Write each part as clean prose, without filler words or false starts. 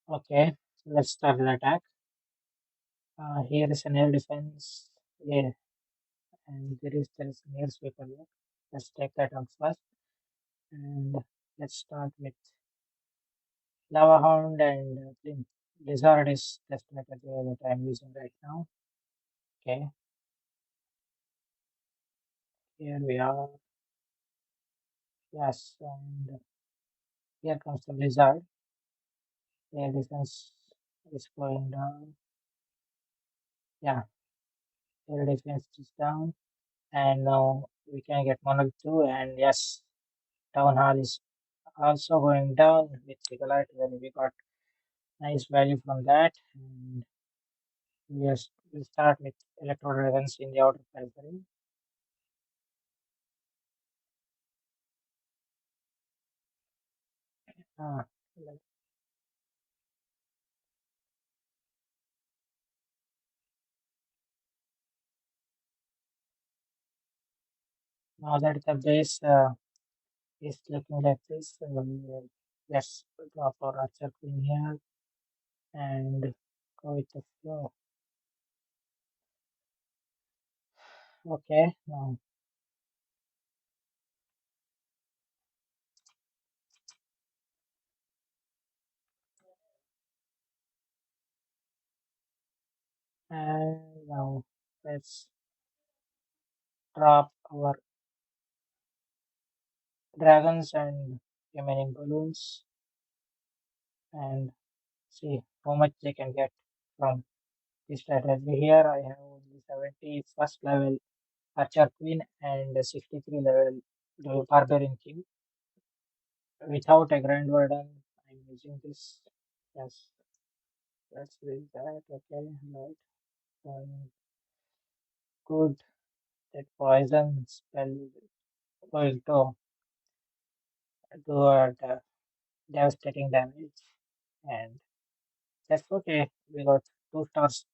Okay, let's start the attack. Here is an air defense. Yeah, and there is an air sweeper here. Let's take that out first. And let's start with Lava Hound and Flint. Lizard is just like a that I'm using right now. Okay, here we are. Yes, and here comes the Lizard. Air defense is going down. Yeah, air defense is down. And now we can get Monarch 2. And yes, Town Hall is also going down with Sigilite when we got nice value from that. And we'll start with Electro Dragons in the outer periphery. Ah, like- now that the base is looking like this, let's go for Archer Queen here and go with the flow. Okay, and now let's drop our dragons and remaining balloons and see how much they can get from this strategy. Here I have only 70 first level Archer Queen and 63 level the Barbarian King. Without a Grand Warden, I'm using this. Yes, let's read that. Okay, right. Good. That poison spell going to do devastating damage. And that's okay. We got 2 stars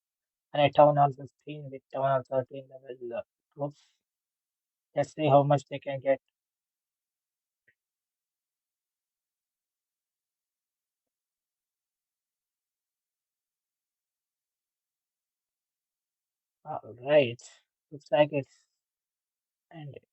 and a Town Hall 15 with Town Hall 13 level troops. Let's see how much they can get. All right. Looks like it's ended.